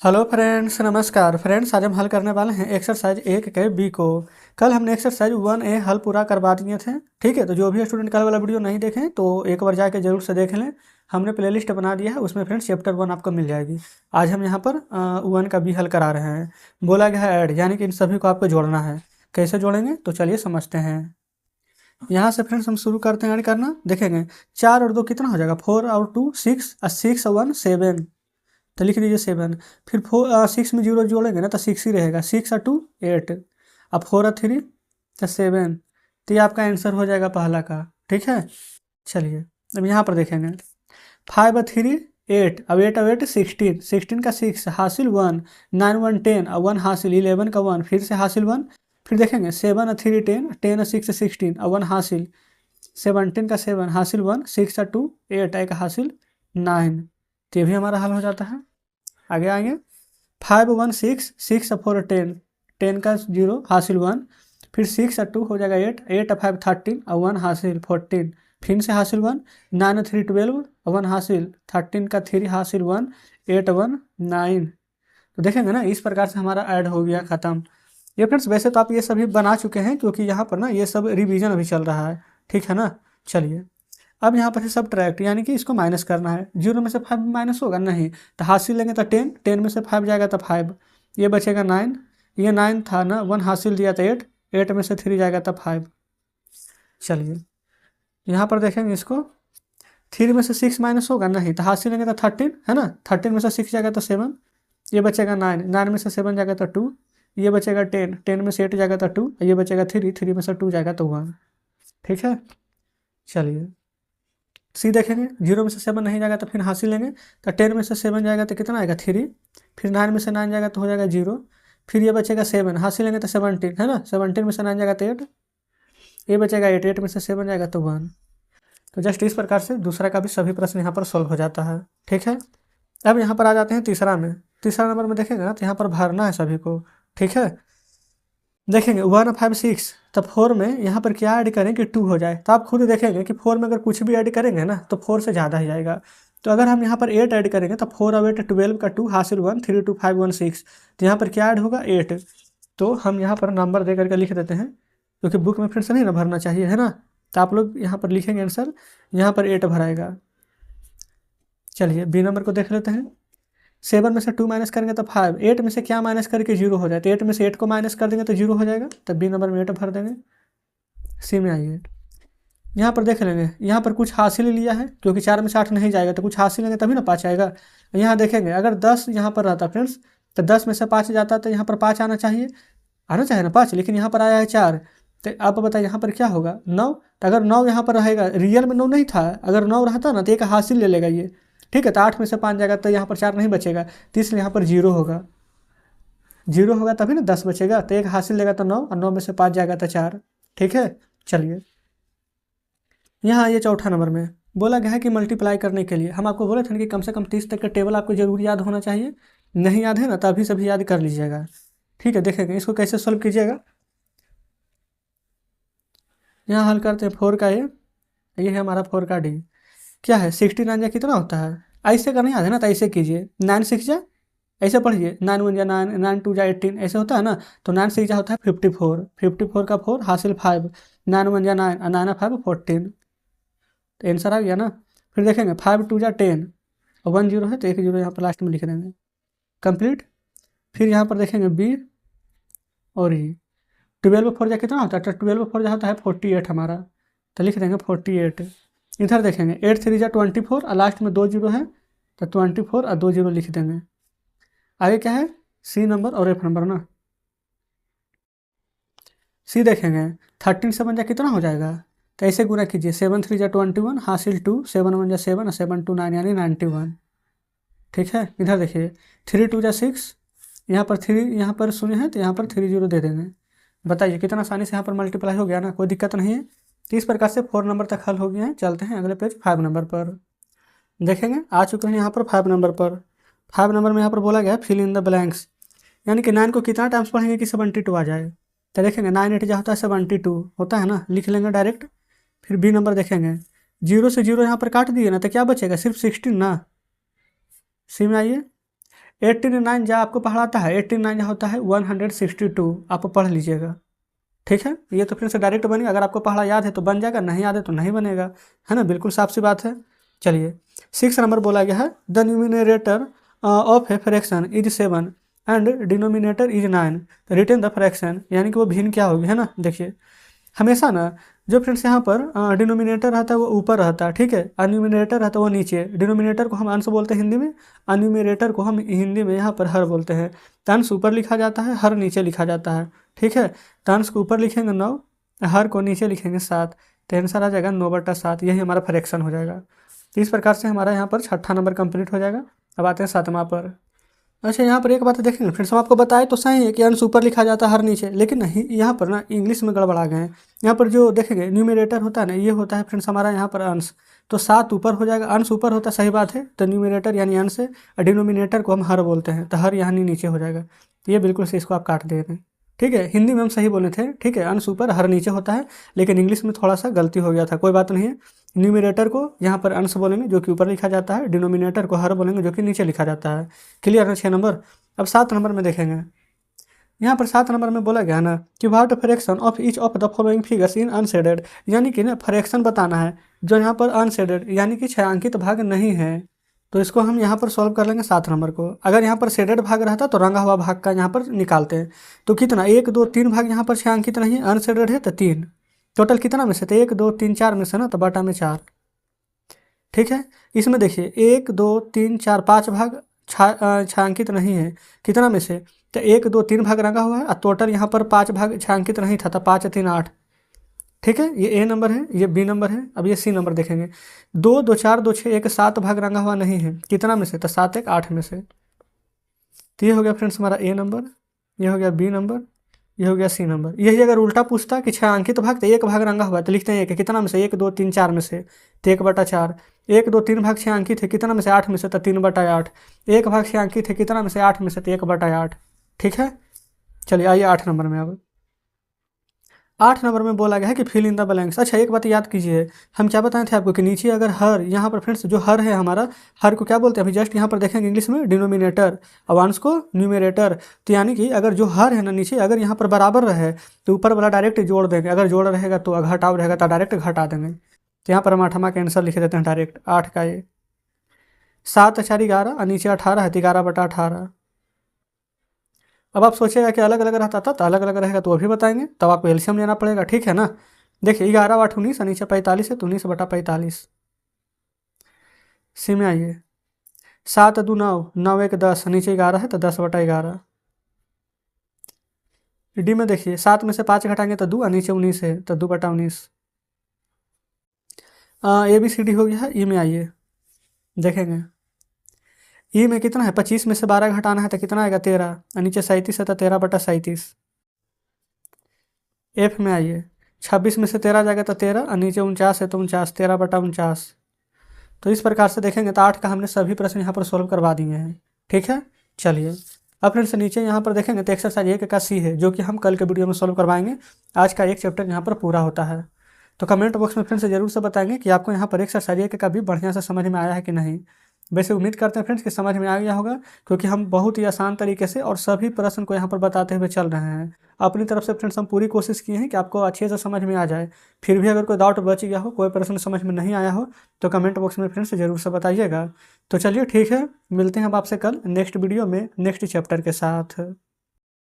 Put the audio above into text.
Hello friends, नमस्कार friends. आज हम हल करने वाले हैं एक्सरसाइज 1 के बी को। कल हमने एक्सरसाइज 1A हल पूरा करवा दिए थे। ठीक है, तो जो भी स्टूडेंट कल वाला वीडियो नहीं देखें तो एक बार जाके जरूर से देख लें। हमने प्लेलिस्ट बना दिया है, उसमें फ्रेंड्स चैप्टर 1 आपको मिल जाएगी। आज हम यहाँ पर 1 का बी हल करा रहे हैं। बोला गया है ऐड, यानी कि इन सभी को आपको जोड़ना है। कैसे जोड़ेंगे तो चलिए समझते हैं। यहाँ से फ्रेंड्स हम शुरू करते हैं ऐड करना। देखेंगे 4 और 2 कितना हो जाएगा, 4 और 2 6 और 6 और 1 7। तो लिख दीजिए 7। फिर 6 में 0 जोड़ेंगे ना तो 6 ही रहेगा। 6 और 2 8। अब 4 और 3 तो 7। तो ये आपका आंसर हो जाएगा पहला का। ठीक है, चलिए अब यहाँ पर देखेंगे 5 और 3 8। अब 8 और 8 16। 16 का 6 हासिल 1। 9 1 10 और 1 हासिल 11 का 1 फिर से हासिल 1। फिर देखेंगे 7 और 3 10। 10 और 6 16 और 1 हासिल 17 का 7 हासिल 1। 6 और 2 8 एक हासिल 9। तो ये भी हमारा हल हो जाता है। आगे आएंगे 5 1 6 6 और 4 10। 10 का 0 हासिल 1। फिर 6 और 2 हो जाएगा 8। 8 और 5 13 और 1 हासिल 14। फिर से हासिल 1। 9 और 3 12 और 1 हासिल 13 का 3 हासिल 1। 8 1 9। तो देखेंगे ना, इस प्रकार से हमारा ऐड हो गया ख़त्म। ये फ्रेंड्स वैसे तो आप ये सभी बना चुके हैं, क्योंकि यहाँ पर ना ये सब रिवीजन अभी चल रहा है। ठीक है ना, चलिए अब यहाँ पर है सब ट्रैक्ट, यानी कि इसको माइनस करना है। 0 में से 5 माइनस होगा नहीं, तो हासिल लेंगे तो 10। 10 में से 5 जाएगा तो 5। ये बचेगा 9। ये 9 था ना, 1 हासिल दिया तो 8। 8 में से 3 जाएगा तो 5। चलिए यहाँ पर देखेंगे इसको, 3 में से 6 माइनस होगा नहीं, तो हासिल लेंगे तो 13 है ना। 13 में से 6 जाएगा तो 7। ये बचेगा 9। 9 में से 7 जाएगा तो 2। ये बचेगा 10। 10 में से 8 जाएगा तो 2। ये बचेगा 3। 3 में से 2 जाएगा तो 1। ठीक है, चलिए सी देखेंगे। 0 में से 7 नहीं जाएगा तो फिर हासिल लेंगे, तो 10 में से 7 जाएगा तो कितना आएगा 3। फिर 9 में से 9 जाएगा तो हो जाएगा 0। फिर ये बचेगा 7 हासिल लेंगे तो 17 है ना। 17 में से 9 जाएगा तो 8। ये बचेगा 8। 8 में से 7 जाएगा तो 1। तो जस्ट इस प्रकार से दूसरा का भी सभी प्रश्न यहाँ पर सॉल्व हो जाता है। ठीक है, अब यहाँ पर आ जाते हैं तीसरा में। तीसरा नंबर में देखेंगे ना, तो यहाँ पर भरना है सभी को। ठीक है, देखेंगे 1 5 6। तब 4 में यहाँ पर क्या ऐड करें कि 2 हो जाए। तो आप खुद देखेंगे कि 4 में अगर कुछ भी ऐड करेंगे ना तो 4 से ज़्यादा ही जाएगा। तो अगर हम यहाँ पर 8 ऐड करेंगे तो 4 और 8 12 का 2 हासिल 1। 3 2 5 1 6। तो यहाँ पर क्या ऐड होगा 8। तो हम यहाँ पर नंबर दे करके लिख देते हैं, क्योंकि बुक में फिर से नहीं ना भरना चाहिए है ना। तो आप लोग यहाँ पर लिखेंगे आंसर, यहाँ पर 8 भराएगा। चलिए बी नंबर को देख लेते हैं। 7 में से 2 माइनस करेंगे तो 5। 8 में से क्या माइनस करके 0 हो जाए, तो 8 में से 8 को माइनस कर देंगे तो 0 हो जाएगा। तब बी नंबर में 8 भर देंगे। सी में आइए, यहाँ पर देख लेंगे, यहाँ पर कुछ हासिल लिया है, क्योंकि 4 में से 8 नहीं जाएगा, तो कुछ हासिल लेंगे तभी ना 5 आएगा। यहाँ देखेंगे अगर 10 यहाँ पर रहता फ्रेंड्स, तो 10 में से 5 जाता तो यहाँ पर 5 आना चाहिए ना 5, लेकिन यहाँ पर आया है 4। तो आप बताइए यहाँ पर क्या होगा 9। तो अगर 9 यहाँ पर रहेगा, रियल में 9 नहीं था, अगर 9 रहता ना तो एक हासिल ले लेगा ये। ठीक है, तो 8 में से 5 जाएगा तो यहाँ पर 4 नहीं बचेगा, तो इसलिए यहाँ पर 0 होगा। 0 होगा तभी ना 10 बचेगा, तो एक हासिल लेगा तो 9, और 9 में से 5 जाएगा तो 4। ठीक है, चलिए यहाँ ये चौथा नंबर में बोला गया है कि मल्टीप्लाई करने के लिए हम आपको बोले थे कि कम से कम 30 तक का टेबल आपको जरूर याद होना चाहिए। नहीं याद है ना तो अभी सभी याद कर लीजिएगा। ठीक है, देखेंगे इसको कैसे सॉल्व कीजिएगा। यहाँ हल करते हैं 4 का ये है हमारा 4 का डी। क्या है 69 कितना होता है, ऐसे का नहीं याद है ना तो ऐसे कीजिए। 9 6 जा, ऐसे पढ़िए। 9 1 जा 9, 9 2 जा 18, ऐसे होता है ना। तो 9 6 जा होता है 54। 54 का 4 हासिल 5। 9 1 जा 9 और 9 5 14। तो आंसर आ गया ना। फिर देखेंगे 5 2 जा 10 और 1 0 है, तो 1 0 यहाँ पर लास्ट में लिख देंगे। कंप्लीट। फिर यहाँ पर देखेंगे बी और ई। 12 4 जा कितना होता है, तो 12 4 जा होता है 48 हमारा, तो लिख देंगे 48। इधर देखेंगे 8 3 जा 24 और लास्ट में 2 0 है, तो 24 और 2 0 लिख देंगे। आगे क्या है सी नंबर और एफ नंबर ना। सी देखेंगे 13 7 जा कितना हो जाएगा, तो ऐसे गुना कीजिए। 7 3 जा 21 हासिल 2। 7 1 जा 7 और 7 2 9 यानी 91। ठीक है, इधर देखिए 3 2 जा 6। यहाँ पर 3 यहाँ पर शून्य है, तो यहाँ पर 3 0 दे देंगे। बताइए कितना आसानी से यहाँ पर मल्टीप्लाई हो गया ना, कोई दिक्कत नहीं है। तो इस प्रकार से 4 नंबर तक हल हो गए हैं। चलते हैं अगले पेज 5 नंबर पर। देखेंगे आ चुके हैं यहाँ पर 5 नंबर पर। 5 नंबर में यहाँ पर बोला गया फिल इन द ब्लैंक्स, यानी कि 9 को कितना टाइम्स पढ़ेंगे कि 72 आ जाए। तो देखेंगे 9 8 जा होता है 72 होता है ना, लिख लेंगे डायरेक्ट। फिर बी नंबर देखेंगे 0 से 0 यहाँ पर काट दिए ना, तो क्या बचेगा सिर्फ 16 ना। सी में आइए 89 जहाँ आपको पढ़ाता है 89 जहाँ होता है 162, आप पढ़ लीजिएगा। ठीक है, ये तो फिर से डायरेक्ट बनेगा, अगर आपको पढ़ा याद है तो बन जाएगा, नहीं याद है तो नहीं बनेगा, है ना, बिल्कुल साफ सी बात है। चलिए 6 नंबर बोला गया है the numerator of a fraction is 7 and denominator is 9, written the fraction, यानी कि वो भिन्न क्या होगी, है ना। देखिए हमेशा ना जो फ्रेंड्स यहाँ पर डिनोमिनेटर रहता है वो ऊपर रहता है, ठीक है, अन्यूमिनेटर रहता है वो नीचे। डिनोमिनेटर को हम अंश बोलते हैं हिंदी में, अन्यूमिनेटर को हम हिंदी में यहाँ पर हर बोलते हैं। तो अंश ऊपर लिखा जाता है, हर नीचे लिखा जाता है, ठीक है। तो अंश को ऊपर लिखेंगे 9, हर को नीचे लिखेंगे 7, तो आंसर आ जाएगा 9/7, यही हमारा फ्रैक्शन हो जाएगा। तो इस प्रकार से हमारा यहाँ पर 6ठा नंबर कंप्लीट हो जाएगा। अब आते हैं 7वां पर। अच्छा यहाँ पर एक बात देखेंगे फ्रेंड्स, हम आपको बताए तो सही है कि अंश ऊपर लिखा जाता है हर नीचे, लेकिन नहीं, यहाँ पर ना इंग्लिश में गड़बड़ा गए हैं। यहाँ पर जो देखेंगे न्यूमिनेटर होता है ना, ये होता है फ्रेंड्स हमारा यहाँ पर अंश, तो 7 ऊपर हो जाएगा, अंश ऊपर होता है, सही बात है, तो न्यूमिनेटर यानी अंश है, और डिनोमिनेटर को हम हर बोलते हैं, तो हर यहाँ नीचे हो जाएगा। तो ये बिल्कुल से इसको आप काट दे रहे हैं, ठीक है। हिंदी में हम सही बोले थे, ठीक है, अंश ऊपर हर नीचे होता है, लेकिन इंग्लिश में थोड़ा सा गलती हो गया था, कोई बात नहीं है। न्यूमिनेटर को यहाँ पर अंश बोलेंगे जो कि ऊपर लिखा जाता है, डिनोमिनेटर को हर बोलेंगे जो कि नीचे लिखा जाता है। क्लियर है 6 नंबर। अब 7 नंबर में देखेंगे, यहाँ पर 7 नंबर में बोला गया ना कि what fraction of each of the following figures in unshielded, यानी कि ना फ्रैक्शन बताना है जो यहाँ पर अनशेडेड यानी कि छायांकित भाग नहीं है। तो इसको हम यहाँ पर सॉल्व कर लेंगे 7 नंबर को। अगर यहाँ पर शेडेड भाग रहता तो रंगा हुआ भाग का यहाँ पर निकालते हैं। तो कितना 1 2 3 भाग यहाँ पर छायांकित नहीं है, अनशेडेड है, तो 3 टोटल कितना में से, तो 1 2 3 4 में से ना, तो बटा में 4, ठीक है। इसमें देखिए 1 2 3 4 5 भाग छायांकित नहीं है, कितना में से, तो 1 2 3 भाग रंगा हुआ है, और टोटल यहाँ पर 5 भाग छायांकित नहीं था, तो 5 3 8, ठीक है। ये ए नंबर है, ये बी नंबर है। अब ये सी नंबर देखेंगे, 2 2 4 2 6 1 7 भाग रंगा हुआ नहीं है, कितना में से, तो 7 1 8 में से। तो ये हो गया फ्रेंड्स हमारा ए नंबर, ये हो गया बी नंबर, ये हो गया सी नंबर। यही अगर उल्टा पूछता कि छायांकित भाग, तो 1 भाग रंगा हुआ है, तो लिखते हैं 1 कितना में से, 1 2 3 4 में से, तो 1/4। 1 2 3 भाग छायांकित है, कितना में से, 8 में से, तो 3/8। 1 भाग छायांकित है, कितना में से, 8 में से, तो 1/8, ठीक है। चलिए आइए 8 नंबर में। अब 8 नंबर में बोला गया है कि फिल इन द ब्लैंक्स। अच्छा एक बात याद कीजिए, हम क्या बताए थे आपको कि नीचे अगर हर, यहाँ पर फ्रेंड्स जो हर है हमारा, हर को क्या बोलते हैं, अभी जस्ट यहाँ पर देखेंगे इंग्लिश में डिनोमिनेटर, और अंश को न्यूमिनेटर। तो यानी कि अगर जो हर है ना नीचे, अगर यहाँ पर बराबर रहे तो ऊपर वाला डायरेक्ट जोड़ देंगे, अगर जोड़ रहेगा तो घटाव रहेगा तो डायरेक्ट घटा देंगे। तो यहाँ पर हम 8वां का आंसर लिख देते हैं डायरेक्ट, 8 का ये। 7 4 11 और नीचे 18 है, तो 11/18। अब आप सोचेगा कि अलग अलग रहता था, तो अलग अलग रहेगा तो वो भी बताएंगे, तब आपको एलसीएम लेना पड़ेगा, ठीक है ना। देखिए 11 8 19 और नीचे 45 है, तो 19/45। सी में आइए, 7 2 9 9 1 10, नीचे 11 है, तो 10/11। डी में देखिए 7 में से 5 घटाएंगे तो 2 और नीचे 19 है, तो 2/19। ए बी सी डी हो गया है। ई में आइए, देखेंगे ई में कितना है, 25 में से 12 घटाना है तो कितना आएगा, 13, और नीचे 37 है, तो 13/37। एफ में आइए, 26 में से 13 जाएगा तो 13, और नीचे 49 है तो 49, 13/49। तो इस प्रकार से देखेंगे तो 8 का हमने सभी प्रश्न यहाँ पर सोल्व करवा दिए हैं, ठीक है। चलिए अब फ्रेंड्स नीचे यहाँ पर देखेंगे तो एक्सरसाइज 1 का सी है, जो कि हम कल के वीडियो में सोल्व करवाएंगे। आज का एक चैप्टर यहाँ पर पूरा होता है। तो कमेंट बॉक्स में फ्रेंड्स जरूर से बताएंगे कि आपको यहाँ पर एक्सरसाइज 1 का भी बढ़िया से समझ में आया है कि नहीं। वैसे उम्मीद करते हैं फ्रेंड्स कि समझ में आ गया होगा, क्योंकि हम बहुत ही आसान तरीके से और सभी प्रश्न को यहाँ पर बताते हुए चल रहे हैं। अपनी तरफ से फ्रेंड्स हम पूरी कोशिश किए हैं कि आपको अच्छे से समझ में आ जाए। फिर भी अगर कोई डाउट बच गया हो, कोई प्रश्न समझ में नहीं आया हो, तो कमेंट बॉक्स में फ्रेंड्स जरूर से बताइएगा। तो चलिए ठीक है, मिलते हैं अब आपसे कल नेक्स्ट वीडियो में नेक्स्ट चैप्टर के साथ।